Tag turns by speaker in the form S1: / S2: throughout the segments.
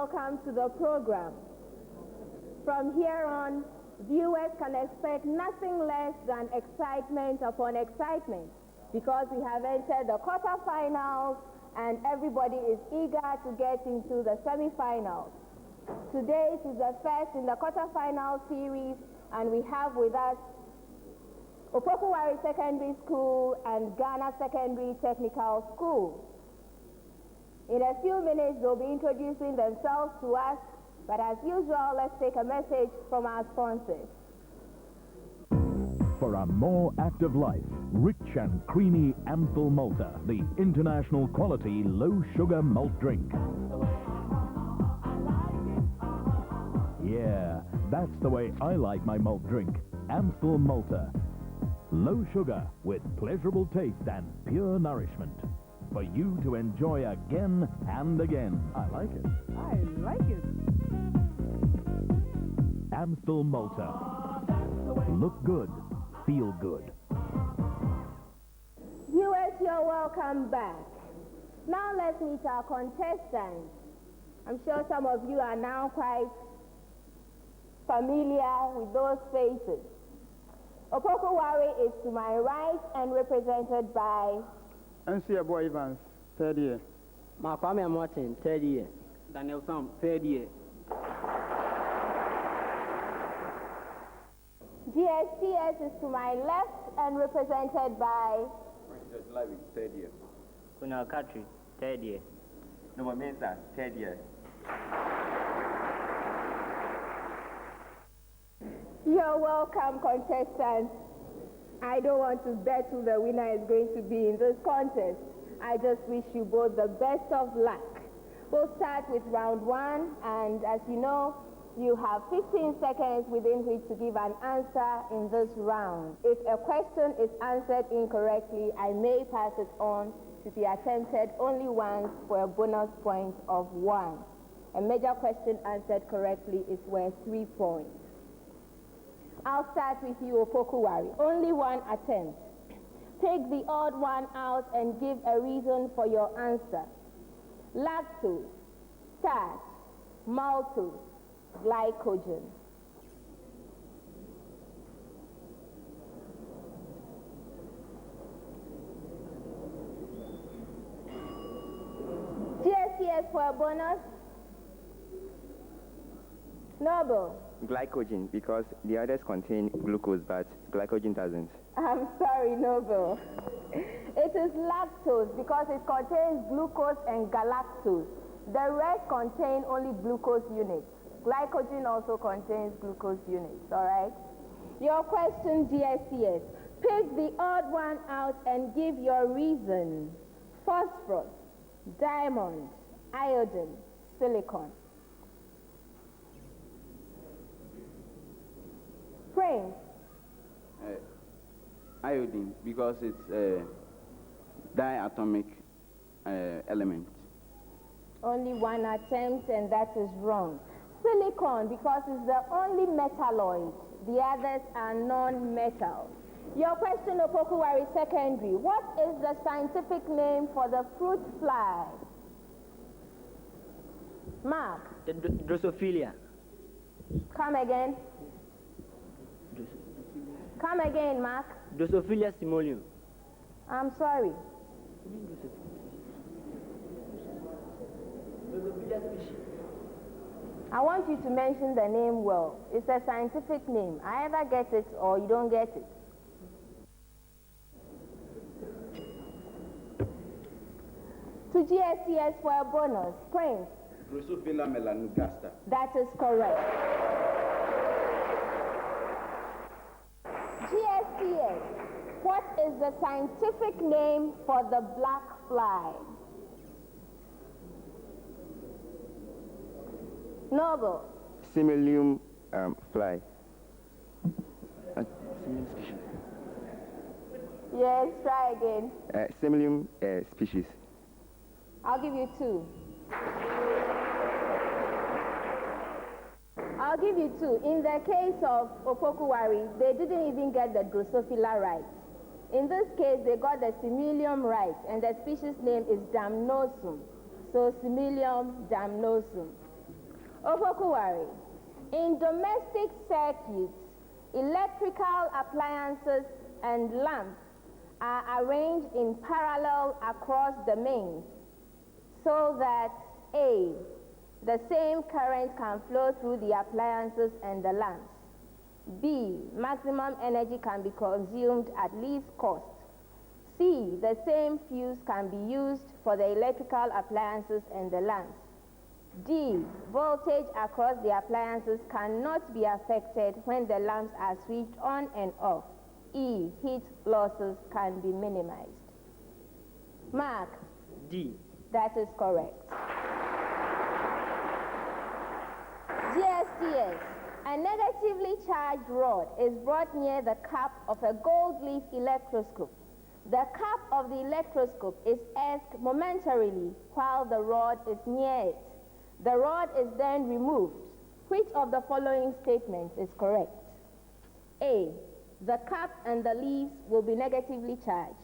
S1: welcome to the program. From here on, viewers can expect nothing less than excitement upon excitement because we have entered the quarterfinals and everybody is eager to get into the semifinals. Today is the first in the quarterfinal series, and we have with us Opoku Ware Secondary School and Ghana Secondary Technical School. In a few minutes, they'll be introducing themselves to us, but as usual, let's take a message from our sponsors.
S2: For a more active life, rich and creamy Amstel Malta, the international quality low-sugar malt drink. Yeah, that's the way I like my malt drink, Amstel Malta. Low sugar with pleasurable taste and pure nourishment. For you to enjoy again and again. I like it.
S3: I like it.
S2: Amstel Malta. Look good, feel good.
S1: Viewers, you're welcome back. Now let's meet our contestants. I'm sure some of you are now quite familiar with those faces. Opoku Ware is to my right and represented by
S4: MC Boy Evans, third year.
S3: Kwame Martin, third year.
S5: Daniel Sam, third year.
S1: GSTS is to my left and represented by
S5: Third year.
S3: Kunal Katri, third year.
S5: Noma Mensa, third year.
S1: You're welcome, contestants. I don't want to bet who the winner is going to be in this contest. I just wish you both the best of luck. We'll start with round one, and as you know, you have 15 seconds within which to give an answer in this round. If a question is answered incorrectly, I may pass it on to be attempted only once for a bonus point of 1. A major question answered correctly is worth 3 points. I'll start with you, Opoku Ware. Only one attempt. Take the odd one out and give a reason for your answer. Lactose, starch, maltose, glycogen. GSTS for a bonus. Noble.
S6: Glycogen, because the others contain glucose, but glycogen doesn't.
S1: I'm sorry, Noble. It is lactose because it contains glucose and galactose. The rest contain only glucose units. Glycogen also contains glucose units, all right? Your question, GSTS. Pick the odd one out and give your reason. Phosphorus, diamond, iodine, silicon. Prince.
S5: Iodine, because it's a diatomic element.
S1: Only one attempt, and that is wrong. Silicon, because it's the only metalloid. The others are non-metal. Your question, Opoku Ware Secondary. What is the scientific name for the fruit fly? Mark.
S3: Drosophila.
S1: Come again. Come again, Mark.
S3: Drosophila simoleum.
S1: I'm sorry. I want you to mention the name well. It's a scientific name. I either get it or you don't get it. To GSTS for a bonus. Prince.
S5: Drosophila melanogaster.
S1: That is correct. GSTS, what is the scientific name for the black fly? Noble.
S6: Similium fly.
S1: Yes, try again.
S6: Similium species.
S1: I'll give you 2. I'll give you 2. In the case of Opoku Ware, they didn't even get the Drosophila right. In this case, they got the Similium right, and the species name is Damnosum. So Similium damnosum. Opoku Ware. In domestic circuits, electrical appliances and lamps are arranged in parallel across the mains so that A, the same current can flow through the appliances and the lamps. B, maximum energy can be consumed at least cost. C, the same fuse can be used for the electrical appliances and the lamps. D, voltage across the appliances cannot be affected when the lamps are switched on and off. E, heat losses can be minimized. Mark.
S3: D.
S1: That is correct. GSTS. A negatively charged rod is brought near the cap of a gold leaf electroscope. The cap of the electroscope is earthed momentarily while the rod is near it. The rod is then removed. Which of the following statements is correct? A, the cap and the leaves will be negatively charged.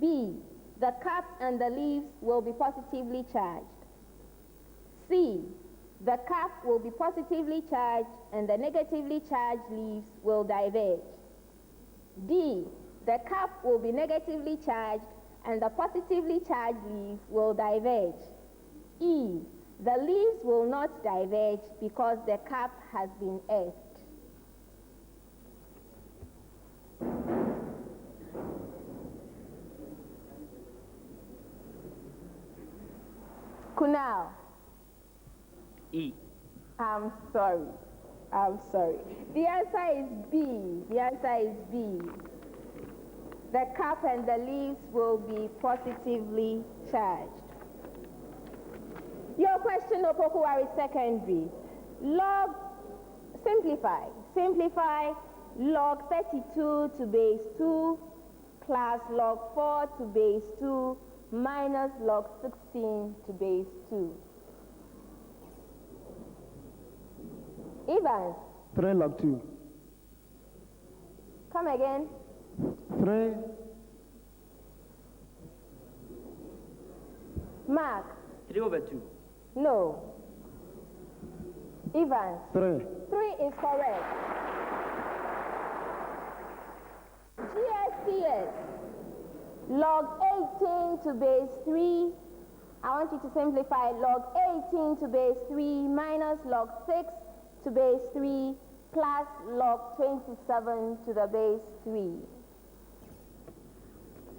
S1: B, the cap and the leaves will be positively charged. C, the cap will be positively charged and the negatively charged leaves will diverge. D, the cap will be negatively charged and the positively charged leaves will diverge. E, the leaves will not diverge because the cap has been earthed. Kunal.
S3: E.
S1: I'm sorry. The answer is B. The cap and the leaves will be positively charged. Your question, Opoku Ware Secondary. Simplify log 32 to base 2 plus log 4 to base 2 minus log 16 to base 2. Evans.
S4: 3 log 2.
S1: Come again.
S4: 3.
S1: Mark.
S3: 3 over 2.
S1: No. Evans.
S4: 3.
S1: 3 is correct. GSTS. Log 18 to base 3. I want you to simplify log 18 to base 3 minus log 6 to base 3 plus log 27 to the base 3.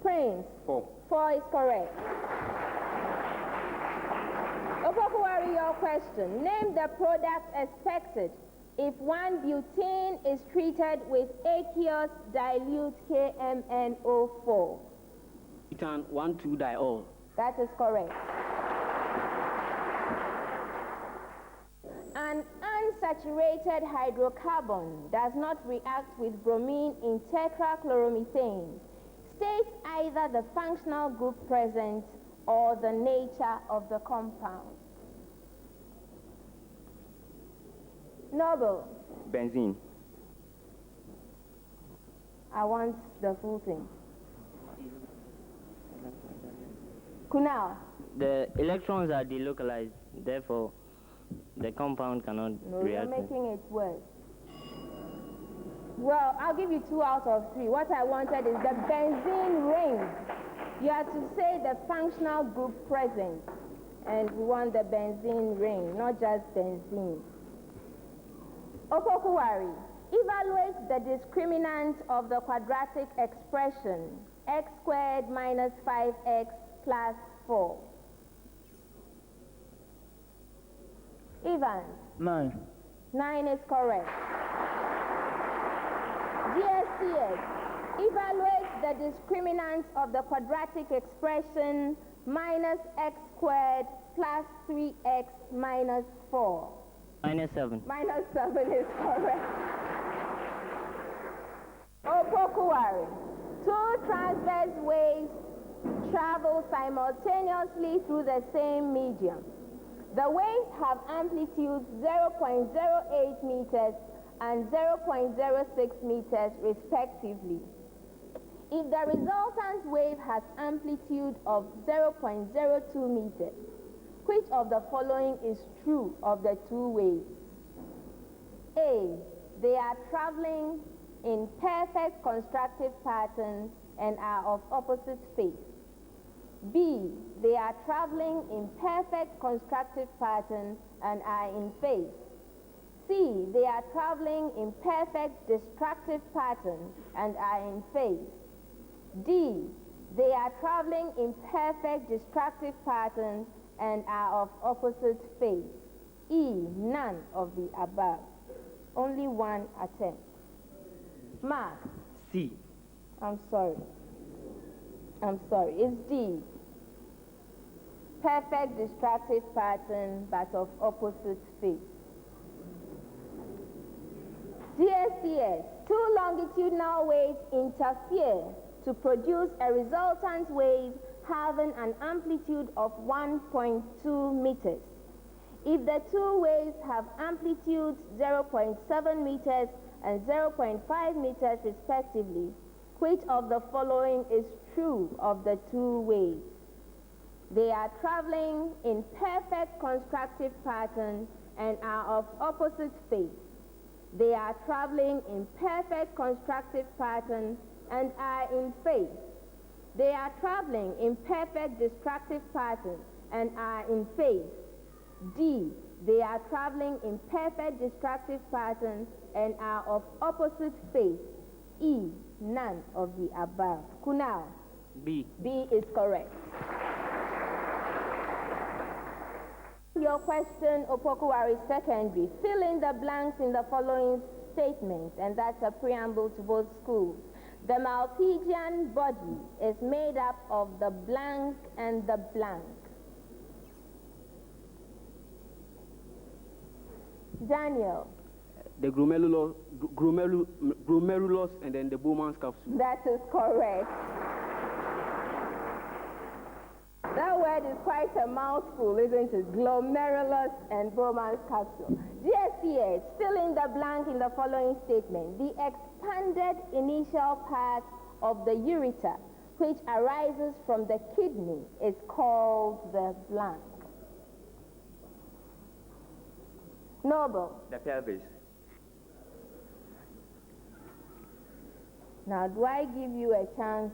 S1: Prince.
S5: 4.
S1: 4 is correct. Opoku Ware, your question. Name the product expected if 1-butene is treated with aqueous dilute KMNO4.
S3: Butane 1,2-diol.
S1: That is correct. An unsaturated hydrocarbon does not react with bromine in tetrachloromethane. State either the functional group present or the nature of the compound. Noble.
S6: Benzene.
S1: I want the full thing. Kunal.
S3: The electrons are delocalized, therefore the compound cannot
S1: No,
S3: react.
S1: you're making it worse. Well, I'll give you 2 out of 3. What I wanted is the benzene ring. You have to say the functional group present. And we want the benzene ring, not just benzene. Opoku Ware, evaluate the discriminant of the quadratic expression x squared minus 5x plus 4. Evans.
S4: 9.
S1: 9 is correct. GSTS. Evaluate the discriminant of the quadratic expression minus x squared plus 3x minus 4.
S3: Minus 7.
S1: Minus 7 is correct. Opoku Ware. 2 transverse waves travel simultaneously through the same medium. The waves have amplitudes 0.08 meters and 0.06 meters respectively. If the resultant wave has amplitude of 0.02 meters, Which of the following is true of the two ways? A, they are traveling in perfect constructive patterns and are of opposite phase. B, they are traveling in perfect constructive patterns and are in phase. C, they are traveling in perfect destructive patterns and are in phase. D, they are traveling in perfect destructive patterns and are of opposite phase. E, none of the above. Only one attempt. Mark.
S3: C.
S1: I'm sorry. It's D. Perfect destructive pattern but of opposite phase. GSTS, two longitudinal waves interfere to produce a resultant wave having an amplitude of 1.2 meters. If the two waves have amplitudes 0.7 meters and 0.5 meters respectively, which of the following is true of the two waves? They are traveling in perfect constructive patterns and are of opposite phase. They are traveling in perfect constructive patterns and are in phase. They are traveling in perfect destructive patterns and are in phase. D, they are traveling in perfect destructive patterns and are of opposite phase. E, none of the above. Kunal.
S3: B.
S1: B is correct. Your question, Opoku Ware Secondary. Fill in the blanks in the following statements, and that's a preamble to both schools. The Malpighian body is made up of the blank and the blank. Daniel.
S7: The glomerulus and then the Bowman's capsule.
S1: That is correct. That word is quite a mouthful, isn't it? Glomerulus and Bowman's capsule. GSTS, fill in the blank in the following statement. The expanded initial part of the ureter, which arises from the kidney, is called the blank. Noble.
S6: The pelvis.
S1: Now, do I give you a chance?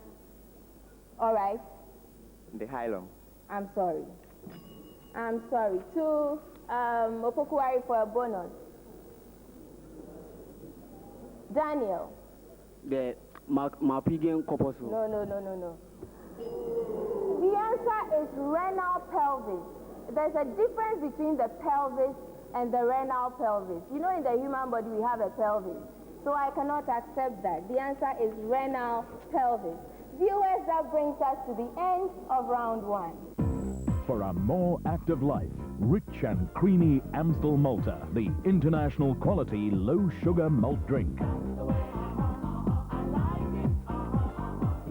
S1: All right.
S6: The hilum.
S1: I'm sorry. To Opoku Ware for a bonus. Daniel.
S7: The Malpighian corpuscle.
S1: No. The answer is renal pelvis. There's a difference between the pelvis and the renal pelvis. You know, in the human body we have a pelvis. So I cannot accept that. The answer is renal pelvis. Viewers, that brings us to the end of round one.
S2: For a more active life, rich and creamy Amstel Malta, the international quality low-sugar malt drink.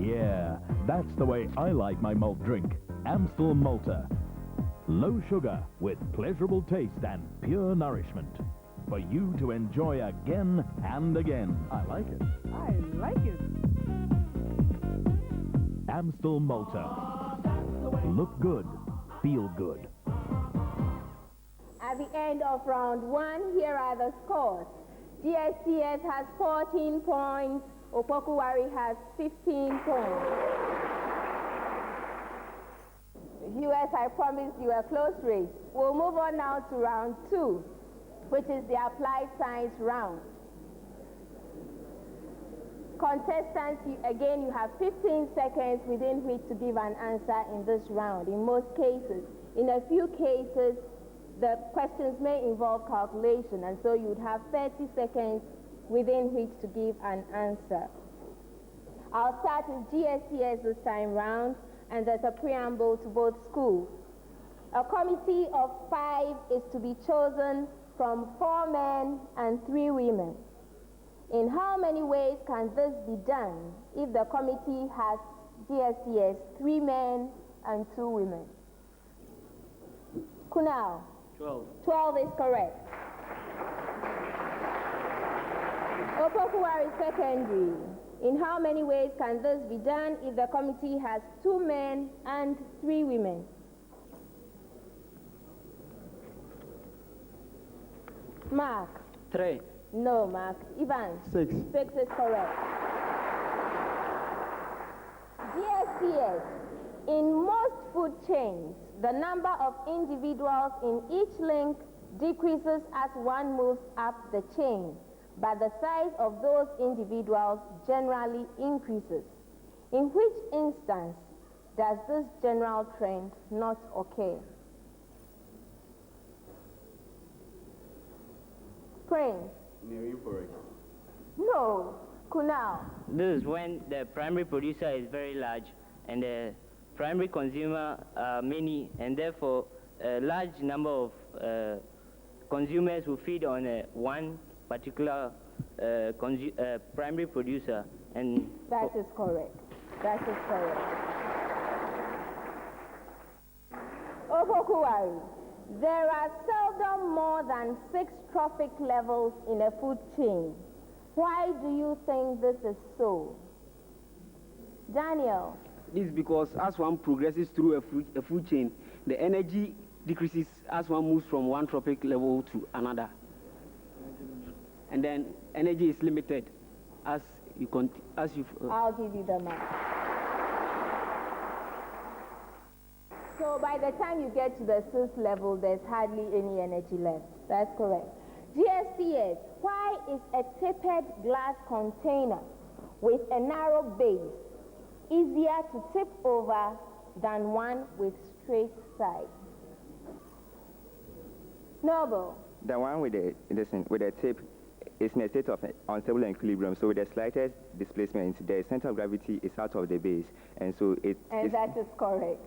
S2: Yeah, that's the way I like my malt drink, Amstel Malta. Low sugar with pleasurable taste and pure nourishment. For you to enjoy again and again. I like it. Amstel Malta. Look good, feel good.
S1: At the end of round one, here are the scores. GSTS has 14 points. Opoku Ware has 15 points. Viewers, I promised you a close race. We'll move on now to round two, which is the applied science round. Contestants, again, you have 15 seconds within which to give an answer in this round. In most cases, in a few cases, the questions may involve calculation, and so you'd have 30 seconds within which to give an answer. I'll start with GSTS this time round, and there's a preamble to both schools. A committee of 5 is to be chosen from 4 men and 3 women. In how many ways can this be done if the committee has GSTS 3 men and 2 women? Kunal.
S7: 12.
S1: 12 is correct. Opoku Ware Secondary. In how many ways can this be done if the committee has 2 men and 3 women? Mark.
S7: 3.
S1: No, Mark. Ivan.
S4: 6.
S1: 6 is correct. GSTS. In most food chains, the number of individuals in each link decreases as one moves up the chain, but the size of those individuals generally increases. In which instance does this general trend not occur? Prince.
S5: In a rainforest.
S1: No. Kunal.
S3: This is when the primary producer is very large and the primary consumer are many, and therefore a large number of consumers who feed on one particular primary producer. And
S1: That is correct. That is correct. Opoku Ware. There are seldom more than 6 trophic levels in a food chain. Why do you think this is so? Daniel.
S7: This is because as one progresses through a food chain, the energy decreases as one moves from one trophic level to another. And then energy is limited as you
S1: I'll give you the mark. So by the time you get to the 6th level, there's hardly any energy left. That's correct. GSTS, why is a tapered glass container with a narrow base easier to tip over than one with straight sides? Noble.
S6: The one with the tip is in a state of unstable equilibrium, so with the slightest displacement, the center of gravity is out of the base, and so
S1: that is correct.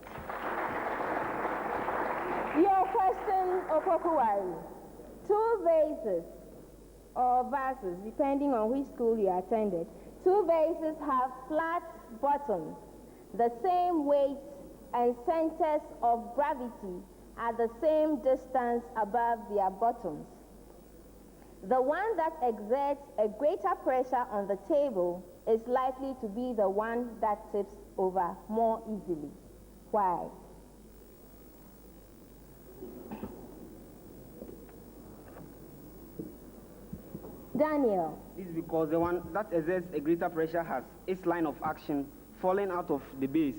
S1: Your question, Opoku Ware. 2 vases or vases, depending on which school you attended, 2 vases have flat bottoms, the same weight and centers of gravity at the same distance above their bottoms. The one that exerts a greater pressure on the table is likely to be the one that tips over more easily. Why? Daniel.
S7: This is because the one that exerts a greater pressure has its line of action falling out of the base,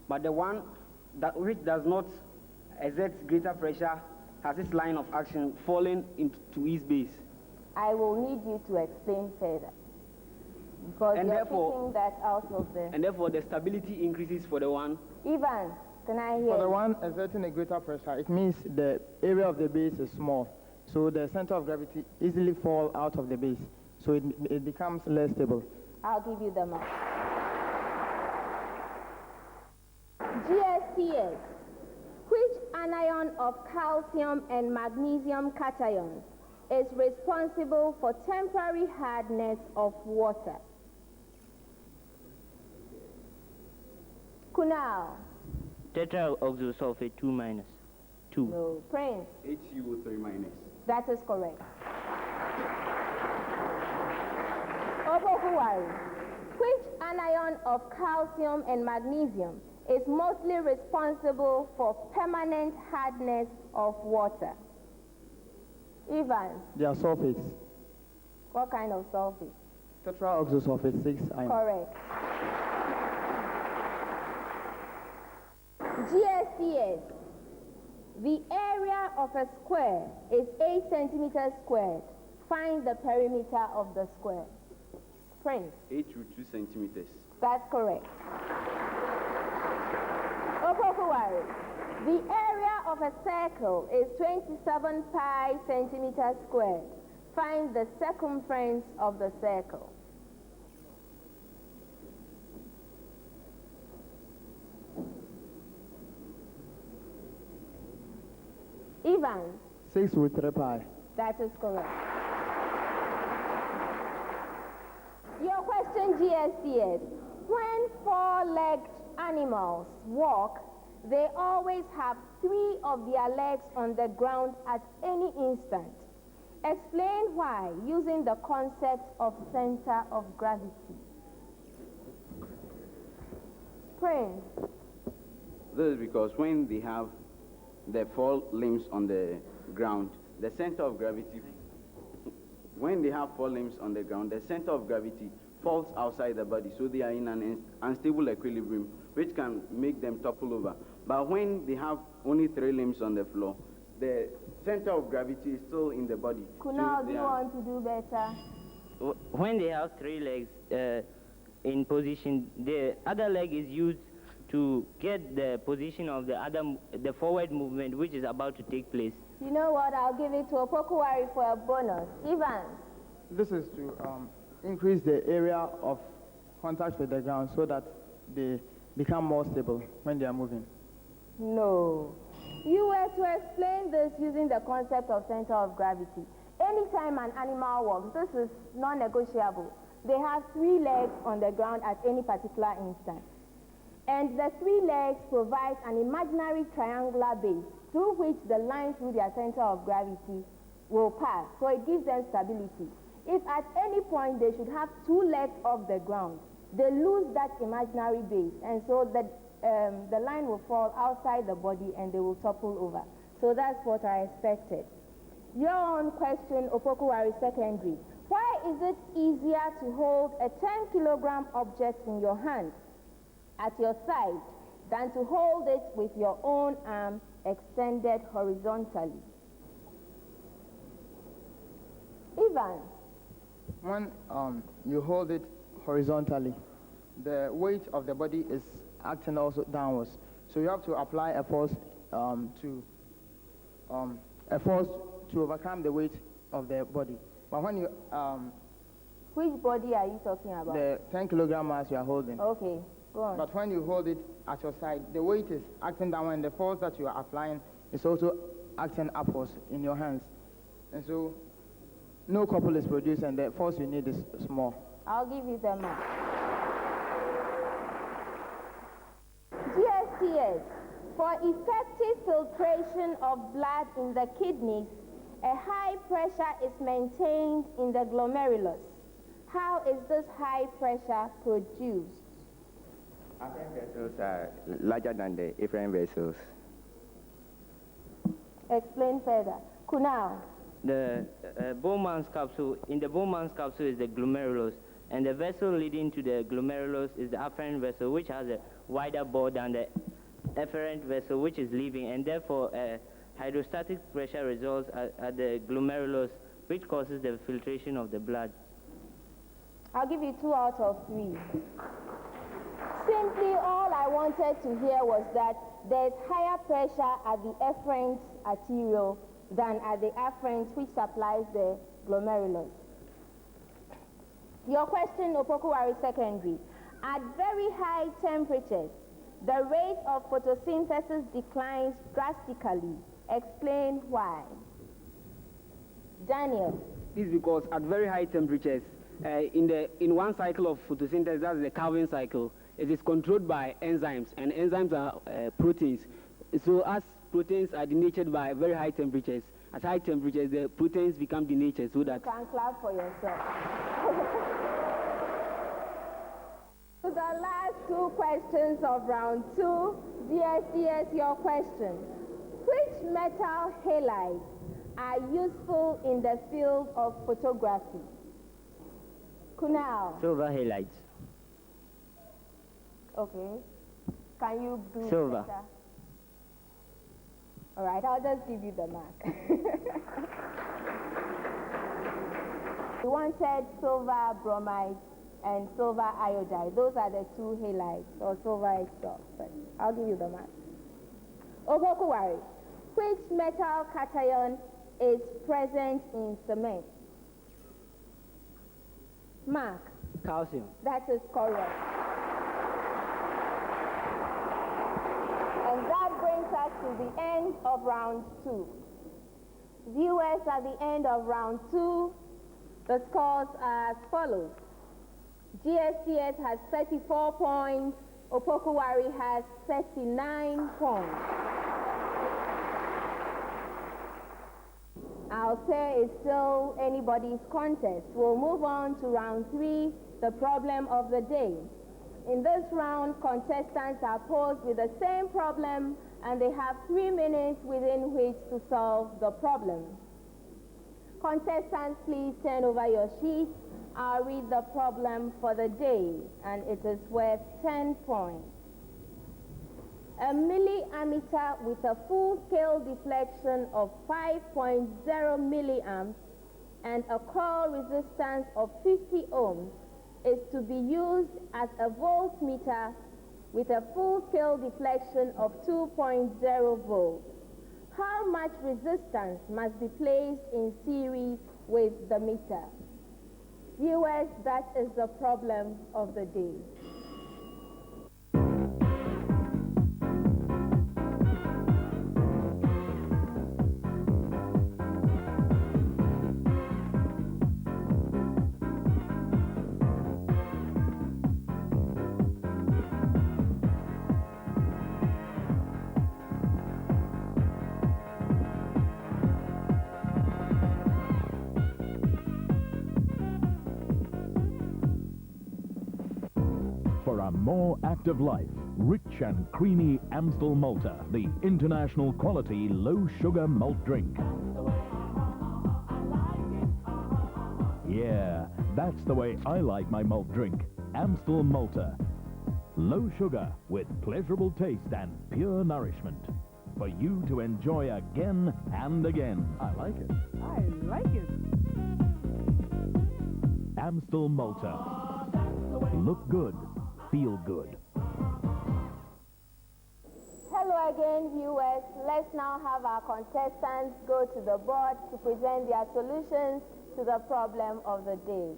S7: but the one which does not exert greater pressure has its line of action falling into its base.
S1: I will need you to explain further, because you're picking that out of the...
S7: And therefore the stability increases for the one.
S1: Ivan, can I hear
S4: For the
S1: you?
S4: one exerting a greater pressure, it means the area of the base is small. So the center of gravity easily falls out of the base. So it becomes less stable.
S1: I'll give you the mark. GSTS. Which anion of calcium and magnesium cations is responsible for temporary hardness of water? Kunal.
S3: tetraoxosulfate 2-.
S1: No. Prince.
S5: HCO3-.
S1: That is correct. Opoku Ware. Which anion of calcium and magnesium is mostly responsible for permanent hardness of water? Ivan.
S4: They are sulfates.
S1: What kind of sulfate?
S4: Tetraoxosulfate 6 ion.
S1: Correct. GSTS. The area of a square is 8 centimeters squared. Find the perimeter of the square. Prince.
S5: 8 to 2 centimeters.
S1: That's correct. Opoku Ware. The area of a circle is 27 pi centimeters squared. Find the circumference of the circle. Ivan.
S4: 6 with 3 pi.
S1: That is correct. Your question, GSTS. When 4-legged animals walk, they always have 3 of their legs on the ground at any instant. Explain why using the concept of center of gravity. Prince.
S5: This is because when they have the 4 limbs on the ground, the center of gravity when they have four limbs on the ground, the center of gravity falls outside the body, so they are in an unstable equilibrium, which can make them topple over. But when they have only three limbs on the floor, the center of gravity is still in the body.
S1: Kunal,
S5: so
S1: do you want to do better?
S3: When they have three legs in position, the other leg is used to get the position of the forward movement which is about to take place.
S1: You know what? I'll give it to Opoku Ware for a bonus. Ivan.
S4: This is to increase the area of contact with the ground so that they become more stable when they are moving.
S1: No. You were to explain this using the concept of center of gravity. Anytime an animal walks, this is non-negotiable. They have three legs on the ground at any particular instant. And the three legs provide an imaginary triangular base through which the line through their center of gravity will pass. So it gives them stability. If at any point they should have two legs off the ground, they lose that imaginary base, and so the line will fall outside the body and they will topple over. So that's what I expected. Your own question, Opoku Ware Secondary. Why is it easier to hold a 10-kilogram object in your hand at your side than to hold it with your own arm extended horizontally? Ivan.
S4: When you hold it horizontally, the weight of the body is acting also downwards. So you have to apply a force to overcome the weight of the body. But when you
S1: which body are you talking about?
S4: the 10-kilogram mass you are holding.
S1: Okay, go on.
S4: But when you hold it at your side, the weight is acting downward, and the force that you are applying is also acting upwards in your hands. And so no couple is produced, and the force you need is small.
S1: I'll give you the mark. GSTS. For effective filtration of blood in the kidneys, a high pressure is maintained in the glomerulus. How is this high pressure produced?
S6: Afferent vessels are larger than the efferent vessels.
S1: Explain further. Kunal.
S3: The Bowman's capsule, in the Bowman's capsule is the glomerulus, and the vessel leading to the glomerulus is the afferent vessel, which has a wider bore than the efferent vessel, which is leaving, and therefore hydrostatic pressure results at the glomerulus, which causes the filtration of the blood.
S1: I'll give you 2 out of 3. Simply all I wanted to hear was that there's higher pressure at the efferent arteriole than at the afferent, which supplies the glomerulus. Your question, Opoku Ware Secondary. At very high temperatures, the rate of photosynthesis declines drastically. Explain why. Daniel.
S7: This is because at very high temperatures, in one cycle of photosynthesis, that's the Calvin cycle, it is controlled by enzymes, and enzymes are proteins. So as proteins are denatured by very high temperatures, at high temperatures the proteins become denatured so that...
S1: You can clap for yourself. To the last 2 questions of round 2, GSTS, your question. Which metal halides are useful in the field of photography? Kunal.
S3: Silver halides.
S1: Okay. Can you do
S3: Silver.
S1: better? All right, I'll just give you the mark. We wanted silver bromide and silver iodide. Those are the 2 halides, or silver itself. But I'll give you the mark. Opoku Ware, which metal cation is present in cement? Mark.
S3: Calcium.
S1: That is correct. And that brings us to the end of round 2. Viewers, at the end of round 2, the scores are as follows. GSTS has 34 points, Opoku Ware has 39 points. I'll say it's still anybody's contest. We'll move on to round 3, the problem of the day. In this round, contestants are posed with the same problem, and they have 3 minutes within which to solve the problem. Contestants, please turn over your sheets. I'll read the problem for the day, and it is worth 10 points. A milliammeter with a full-scale deflection of 5.0 milliamps and a coil resistance of 50 ohms is to be used as a voltmeter with a full-scale deflection of 2.0 volts. How much resistance must be placed in series with the meter? Viewers, that is the problem of the day.
S2: For a more active life, rich and creamy Amstel Malta, the international quality low-sugar malt drink. Yeah, that's the way I like my malt drink, Amstel Malta. Low sugar with pleasurable taste and pure nourishment. For you to enjoy again and again. I like it.
S8: I like it.
S2: Amstel Malta. Look good. Feel good.
S1: Hello again, viewers. Let's now have our contestants go to the board to present their solutions to the problem of the day.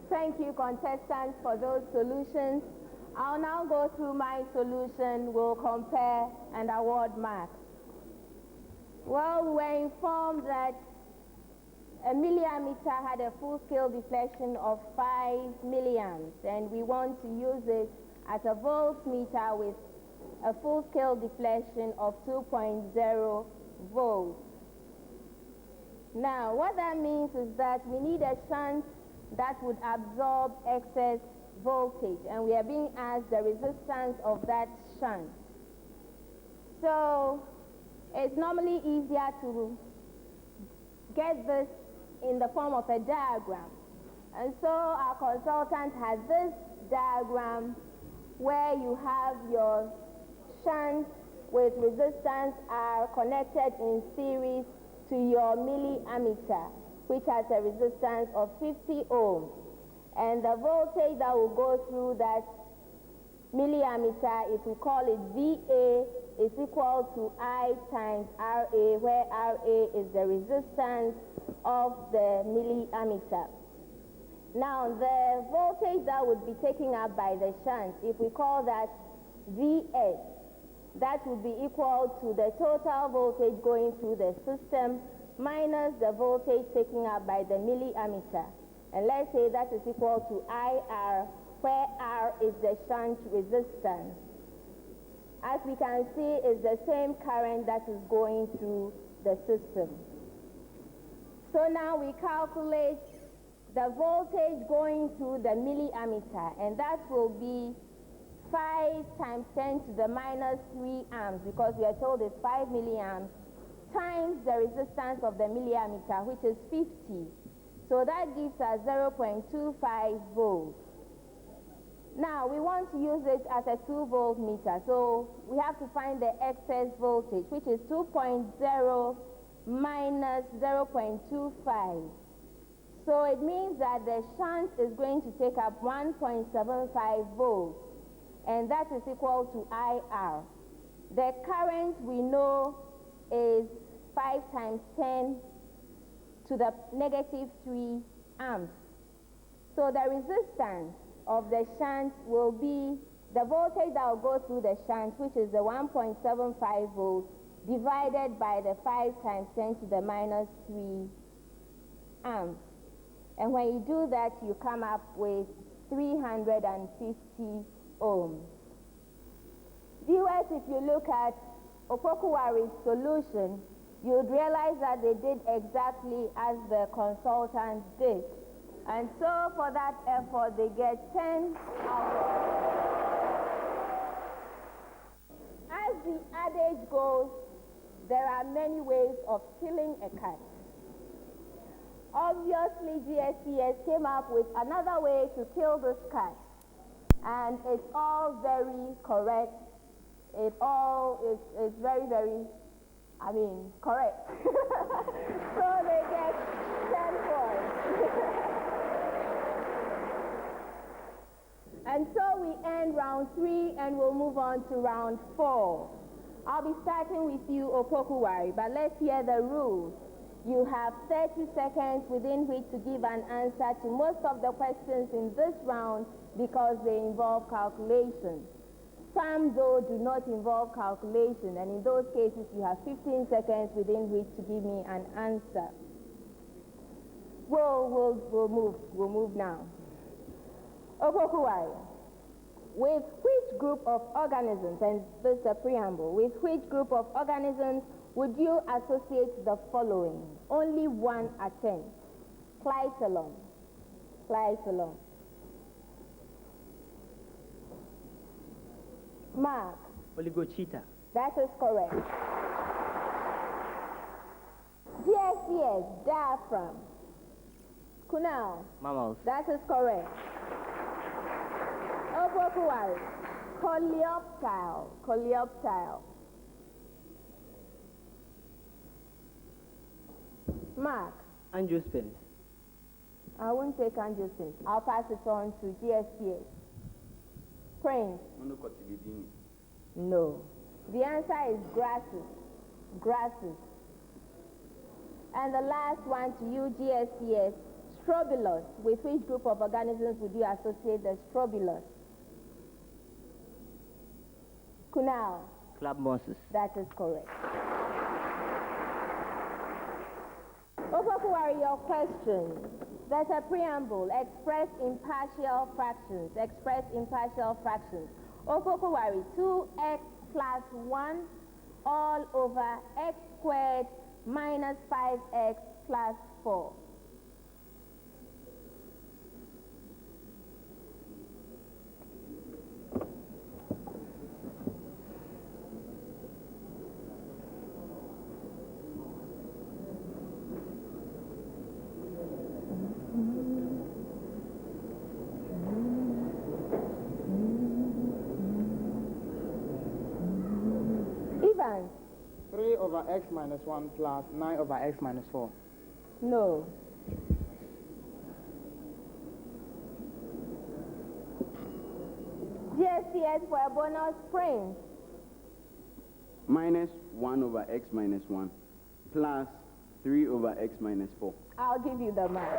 S1: Thank you, contestants, for those solutions. I'll now go through my solution. We'll compare and award marks. Well, we were informed that a milliammeter had a full-scale deflection of 5 milliamps, and we want to use it as a voltmeter with a full-scale deflection of 2.0 volts. Now, what that means is that we need a shunt that would absorb excess voltage, and we are being asked the resistance of that shunt. So it's normally easier to get this in the form of a diagram. And so our consultant has this diagram where you have your shunt with resistance are connected in series to your milliammeter, which has a resistance of 50 ohms. And the voltage that will go through that milliammeter, if we call it VA, is equal to I times RA, where RA is the resistance of the milliammeter. Now, the voltage that would be taken up by the shunt, if we call that VS, that would be equal to the total voltage going through the system minus the voltage taken up by the milliammeter. And let's say that is equal to IR, where R is the shunt resistance. As we can see, it's the same current that is going through the system. So now we calculate the voltage going through the milliammeter, and that will be 5 times 10 to the minus 3 amps, because we are told it's 5 milliamps, times the resistance of the milliammeter, which is 50. So that gives us 0.25 volts. Now, we want to use it as a 2-volt meter, so we have to find the excess voltage, which is 2.0 minus 0.25. So it means that the shunt is going to take up 1.75 volts, and that is equal to IR. The current we know is 5 times 10 to the negative 3 amps. So the resistance of the shunt will be the voltage that will go through the shunt, which is the 1.75 volts, divided by the 5 times 10 to the minus 3 amps. And when you do that, you come up with 350 ohms. Viewers, if you look at Opoku Ware's solution, you'd realize that they did exactly as the consultant did. And so for that effort, they get 10 out of 10. As the adage goes, there are many ways of killing a cat. Obviously, GSTS came up with another way to kill this cat. And it's all very correct. It all is very, very, correct. So they get 10 points. And so we end round 3 and we'll move on to round 4. I'll be starting with you, Opoku Ware, but let's hear the rules. You have 30 seconds within which to give an answer to most of the questions in this round because they involve calculation. Some, though, do not involve calculation, and in those cases, you have 15 seconds within which to give me an answer. We'll move now. Opoku Ware, with which group of organisms, and this is a preamble, with which group of organisms would you associate the following? Only one attempt. Clitolon. Clitolon. Mark.
S3: Oligochaeta.
S1: That is correct. GSTS, diaphragm. Kunal.
S3: Mammals.
S1: That is correct. Opoku Ware, coleoptile. Coleoptile. Mark.
S3: Angiosperms.
S1: I won't take angiosperms. I'll pass it on to GSTS. Prince.
S5: Monocotyledonous.
S1: No. The answer is grasses. Grasses. And the last one to you, GSTS, strobilus. With which group of organisms would you associate the strobilus? Kunal.
S3: Club mosses.
S1: That is correct. Opoku Ware, your question. There's a preamble. Express in partial fractions. Express in partial fractions. Opoku Ware, 2x plus 1 all over x squared minus 5x plus 4. Evans.
S4: 3 over x minus 1 plus 9 over x minus 4.
S1: No. GSTS for a bonus Prince.
S5: Minus 1 over x minus 1 plus 3 over x minus 4.
S1: I'll give you the mark.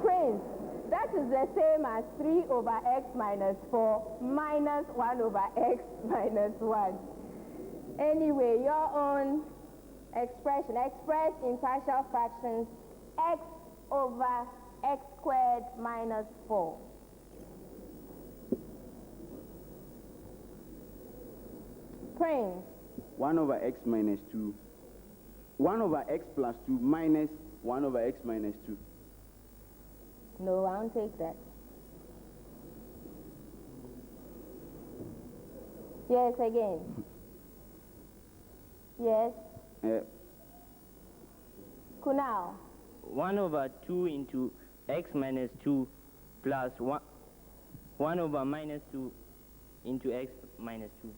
S1: Prince, that is the same as 3 over x minus 4 minus 1 over x minus 1. Anyway, your own expression, express in partial fractions, x over x squared minus 4. Prince.
S5: 1 over x minus 2. 1 over x plus 2 minus 1 over x minus 2.
S1: No, I won't take that. Yes, again. Yes. Kunal.
S3: 1 over 2 into x minus 2 plus 1 over minus 2 into x minus 2.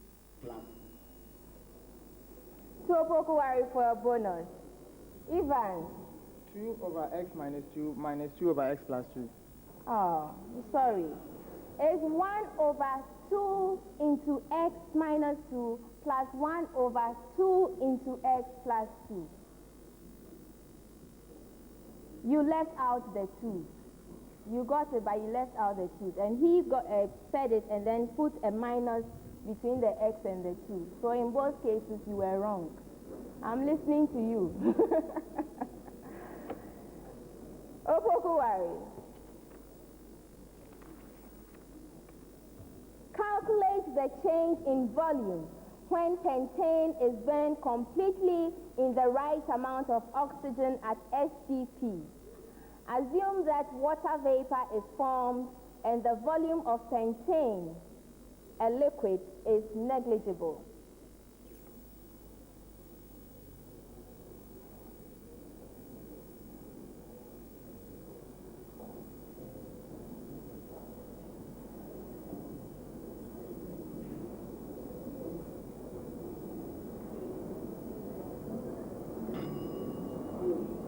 S1: Two Opoku Ware for a bonus. Evans.
S4: 2 over x minus 2 minus 2 over x plus 2.
S1: Oh, sorry. It's 1 over 2 into x minus 2 plus 1 over 2 into x plus 2. You left out the 2. You got it, but you left out the 2. And he said it and then put a minus between the x and the 2. So in both cases, you were wrong. I'm listening to you. Opoku Ware. Calculate the change in volume when pentane is burned completely in the right amount of oxygen at STP. Assume that water vapor is formed and the volume of pentane, a liquid, is negligible.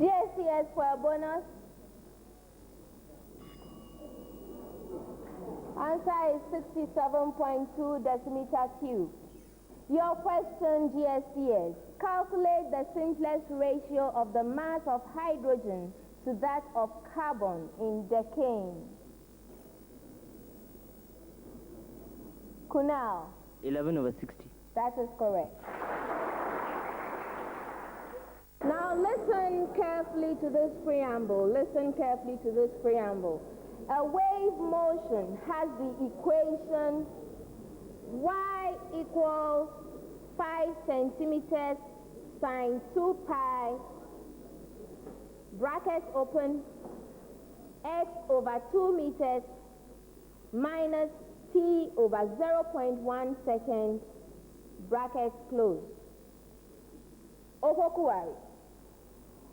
S1: GSTS for a bonus. Answer is 67.2 decimeter cube. Your question, GSTS. Calculate the simplest ratio of the mass of hydrogen to that of carbon in decane. Kunal.
S3: 11/60.
S1: That is correct. Now listen carefully to this preamble. Listen carefully to this preamble. A wave motion has the equation y equals 5 centimeters sine 2 pi, brackets open, x over 2 meters minus t over 0.1 second, brackets closed. Opoku Ware.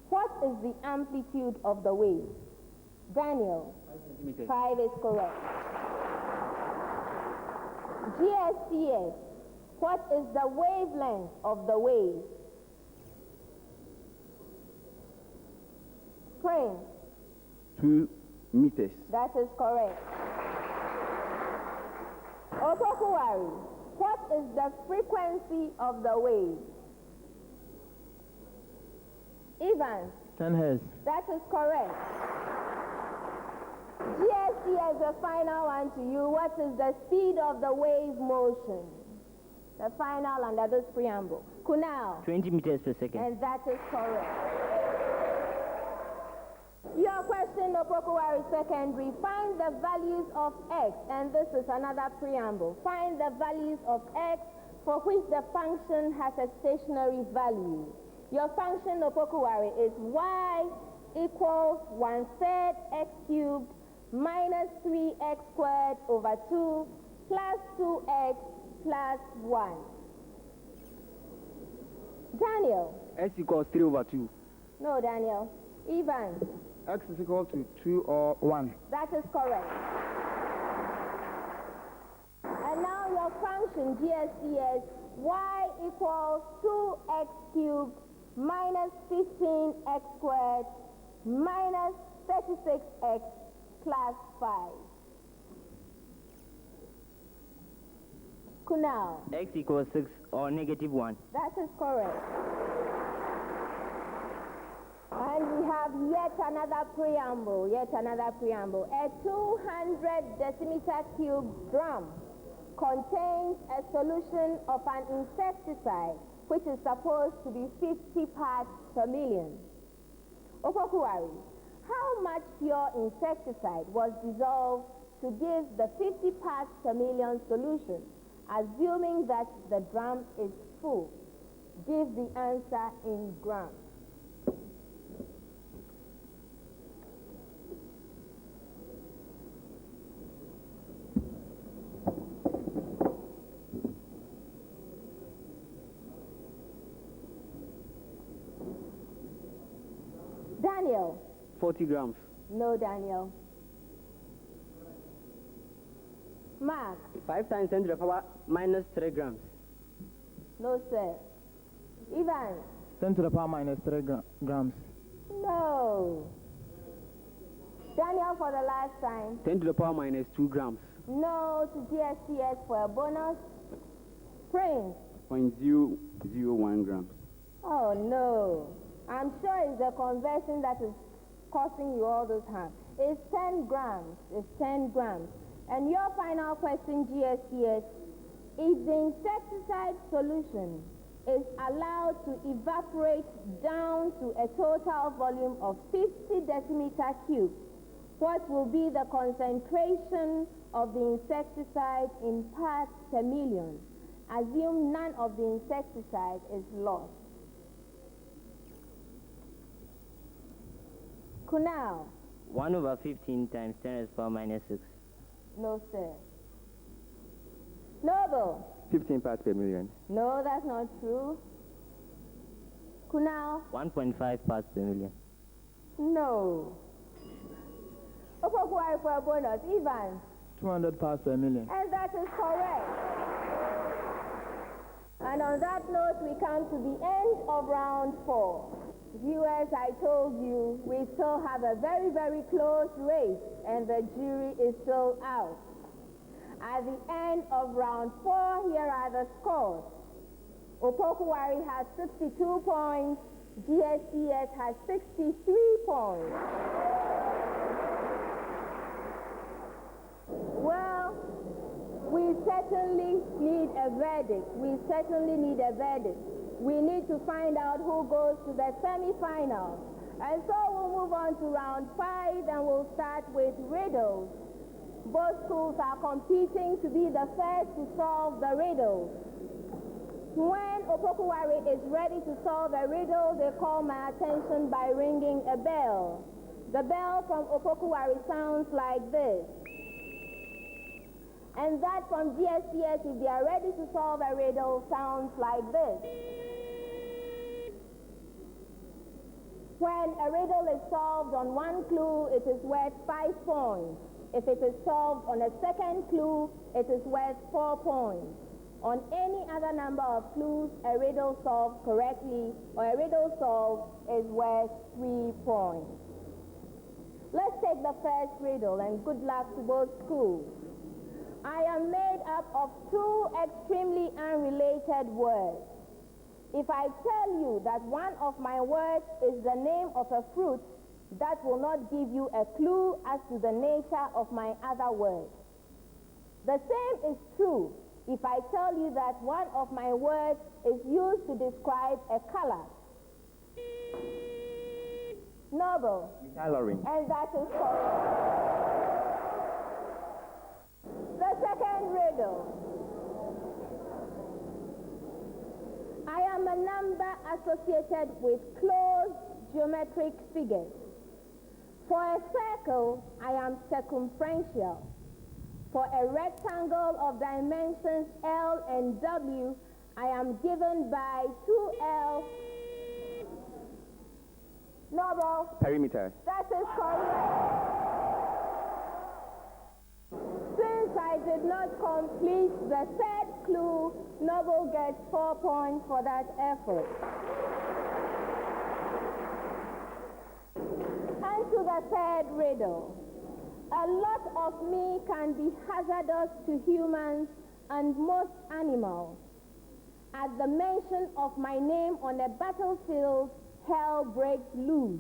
S1: What is the amplitude of the wave? Daniel.
S7: 5 centimeters.
S1: 5 is correct. GSTS. What is the wavelength of the wave? Prince.
S5: 2 meters.
S1: That is correct. Opoku Ware. What is the frequency of the wave? Evans.
S4: 10 hertz.
S1: That is correct. GSTS, the final one to you. What is the speed of the wave motion? The final under this preamble. Kunal.
S3: 20 meters per second.
S1: And that is correct. Your question, Opoku Ware secondary. Find the values of x, and this is another preamble. Find the values of x for which the function has a stationary value. Your function, Opoku Ware, is y equals 1/3 x cubed minus 3x squared over 2 plus 2x plus 1. Daniel.
S7: X equals 3/2.
S1: No, Daniel. Evans.
S4: X is equal to 2 or 1.
S1: That is correct. And now your function, GSTS, y equals 2x cubed minus 15x squared minus 36x plus 5. Kunal.
S3: X equals 6 or -1.
S1: That is correct. And we have yet another preamble, A 200 decimeter cube drum contains a solution of an insecticide which is supposed to be 50 parts per million. Opoku Ware, how much pure insecticide was dissolved to give the 50 parts per million solution, assuming that the drum is full? Give the answer in grams. Daniel.
S7: 40 grams.
S1: No, Daniel. Mark.
S7: 5 times 10 to the power minus 3 grams.
S1: No, sir. Ivan.
S4: 10 to the power minus 3 grams.
S1: No. Daniel for the last time.
S7: 10 to the power minus 2 grams.
S1: No to GSTS for a bonus. Prince.
S5: 0.001 grams.
S1: Oh, no. I'm sure it's the conversion that is costing you all this harm. It's 10 grams. It's 10 grams. And your final question, GSTS, is the insecticide solution is allowed to evaporate down to a total volume of 50 decimeter cubes, what will be the concentration of the insecticide in parts per million? Assume none of the insecticide is lost. Kunal.
S3: 1/15 times 10 raised to the power minus 6.
S1: No, sir. Noble.
S6: 15 parts per million.
S1: No, that's not true. Kunal.
S3: 1.5 parts per million.
S1: No. Opoku Ware for a bonus. Ivan.
S4: 200 parts per million.
S1: And that is correct. And on that note, we come to the end of round 4. Viewers, I told you, we still have a very, very close race, and the jury is still out. At the end of round 4, here are the scores. Opoku Ware has 62 points. GSTS has 63 points. Well, we certainly need a verdict. We certainly need a verdict. We need to find out who goes to the semi-finals. And so we'll move on to round 5, and we'll start with riddles. Both schools are competing to be the first to solve the riddles. When Opoku Ware is ready to solve a riddle, they call my attention by ringing a bell. The bell from Opoku Ware sounds like this. And that from GSTS, if they are ready to solve a riddle, sounds like this. When a riddle is solved on one clue, it is worth 5 points. If it is solved on a second clue, it is worth 4 points. On any other number of clues, a riddle solved correctly or a riddle solved is worth 3 points. Let's take the first riddle, and good luck to both schools. I am made up of 2 extremely unrelated words. If I tell you that one of my words is the name of a fruit, that will not give you a clue as to the nature of my other word. The same is true if I tell you that one of my words is used to describe a color. Noble.
S6: Coloring.
S1: And that is correct. The second riddle. I am a number associated with closed geometric figures. For a circle, I am circumferential. For a rectangle of dimensions L and W, I am given by 2L. Noble.
S6: Perimeter.
S1: That is correct. Since I did not complete the third clue, Noble gets 4 points for that effort. And to the third riddle. A lot of me can be hazardous to humans and most animals. At the mention of my name on a battlefield, hell breaks loose.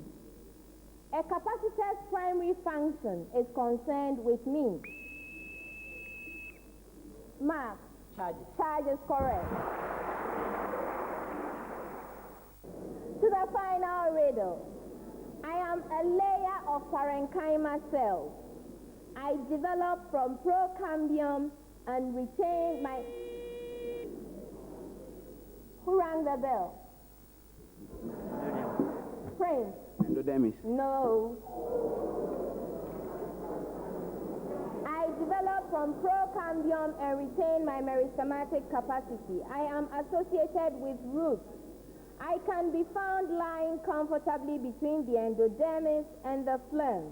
S1: A capacitor's primary function is concerned with me. Mark.
S7: Charge.
S1: Charge is correct. To the final riddle. I am a layer of parenchyma cells. I develop from procambium and retain my... Who rang the bell? Prince.
S5: Endodermis.
S1: No. I develop from procambium and retain my meristematic capacity. I am associated with roots. I can be found lying comfortably between the endodermis and the phloem.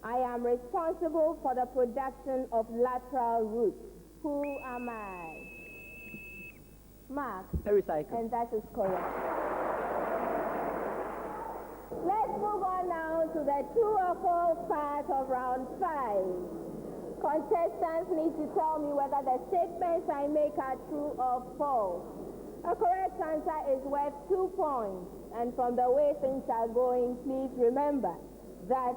S1: I am responsible for the production of lateral roots. Who am I? Mark.
S7: Pericycle.
S1: And that is correct. Let's move on now to the true or false part of round 5. Contestants need to tell me whether the statements I make are true or false. A correct answer is worth 2 points. And from the way things are going, please remember that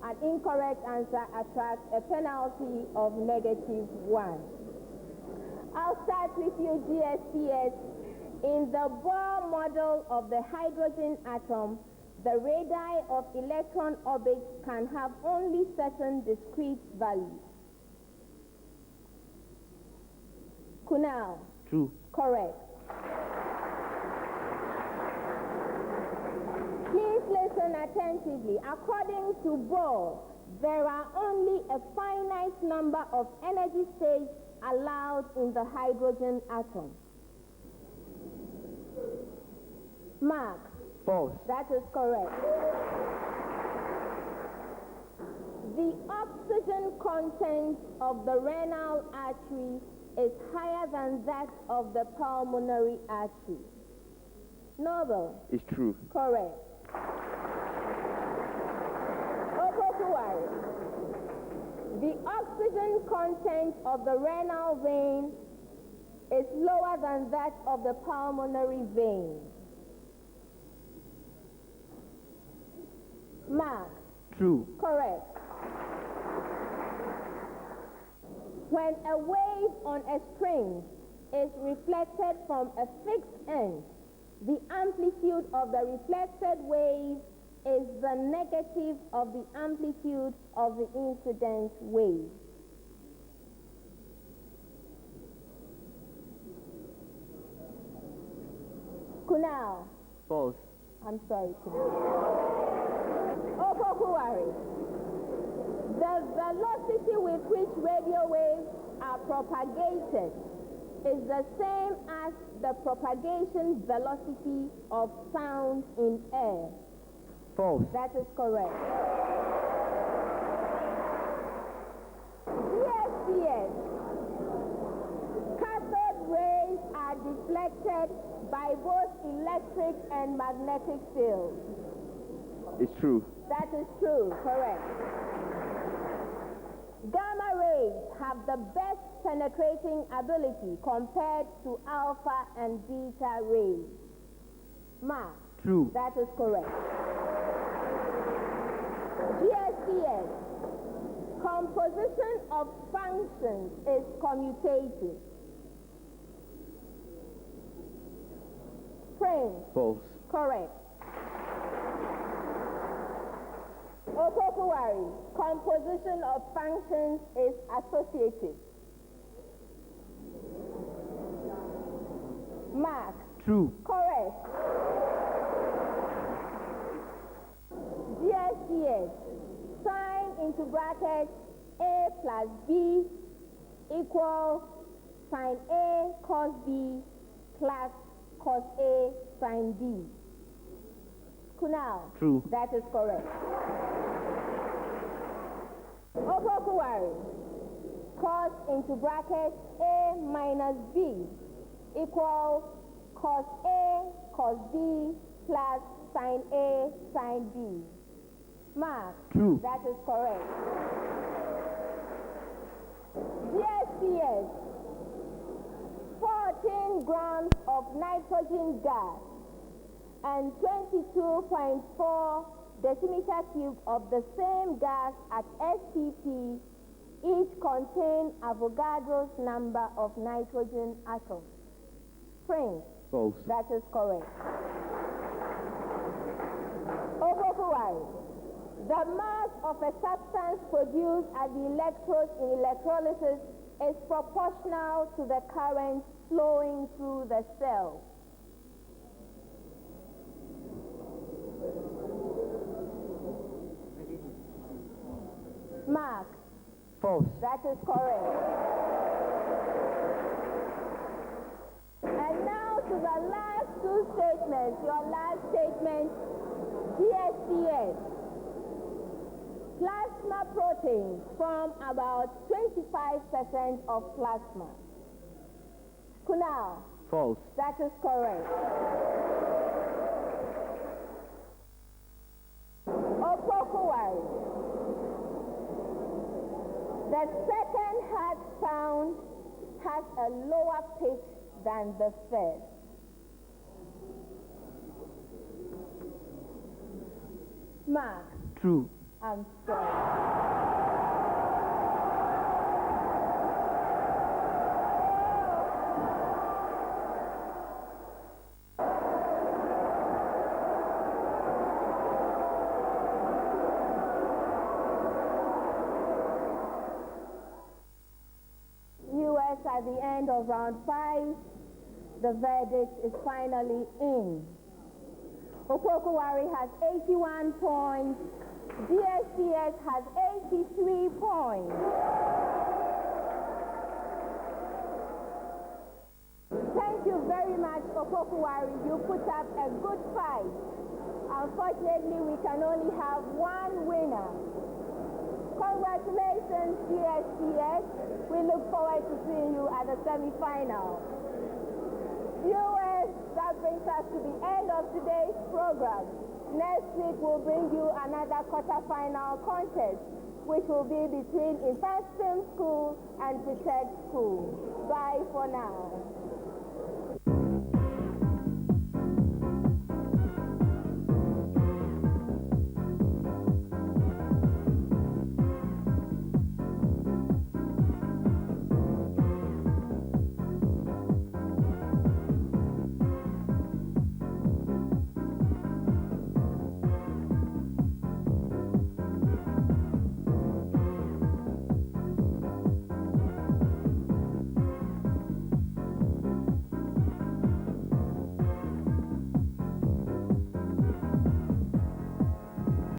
S1: an incorrect answer attracts a penalty of -1. I'll start with you, GSTS. In the Bohr model of the hydrogen atom, the radii of electron orbits can have only certain discrete values. Kunal?
S3: True.
S1: Correct. Please listen attentively. According to Bohr, there are only a finite number of energy states allowed in the hydrogen atom. Mark?
S7: False.
S1: That is correct. The oxygen content of the renal artery is higher than that of the pulmonary artery. Noble?
S6: It's true.
S1: Correct. Opoku. The oxygen content of the renal vein is lower than that of the pulmonary vein. Mark?
S7: True.
S1: Correct. When a wave on a string is reflected from a fixed end, the amplitude of the reflected wave is the negative of the amplitude of the incident wave. Kunal?
S3: False.
S1: I'm sorry, Kunal. Opoku. The velocity with which radio waves are propagated is the same as the propagation velocity of sound in air.
S7: False.
S1: That is correct. GSTS. Cathode rays are deflected by both electric and magnetic fields.
S6: It's true.
S1: That is true, correct. Gamma rays have the best penetrating ability compared to alpha and beta rays. Mark?
S7: True.
S1: That is correct. GSTS. Composition of functions is commutative. Prince?
S7: False.
S1: Correct. Opoku. Composition of functions is associative. Mark?
S7: True.
S1: Correct. GSTS. Sign into brackets A plus B equals sin A cos B plus cos A sin B. Kunal?
S7: True.
S1: That is correct. Opoku. Cos into brackets A minus B equals cos A cos B plus sin A sin B. Mark?
S7: True.
S1: That is correct. GSTS. 14 grams of nitrogen gas and 22.4 decimeter cube of the same gas at STP each contain Avogadro's number of nitrogen atoms. Prince?
S7: False.
S1: That is correct. Opoku. The mass of a substance produced at the electrodes in electrolysis is proportional to the current flowing through the cell. Mark?
S7: False.
S1: That is correct. And now to the last two statements. Your last statement, GSTS. Plasma proteins form about 25% of plasma. Kunal?
S7: False.
S1: That is correct. Opoku. The second heart sound has a lower pitch than the first. Mark?
S7: True.
S1: I'm sorry. at the end of round 5, the verdict is finally in. Opoku Ware has 81 points. GSTS has 83 points. Thank you very much, Opoku Ware. You put up a good fight. Unfortunately, we can only have one winner. Congratulations, GSTS. We look forward to seeing you at the semi-final. Viewers, that brings us to the end of today's program. Next week, we'll bring you another quarter-final contest, which will be between Infant School and Protect School. Bye for now.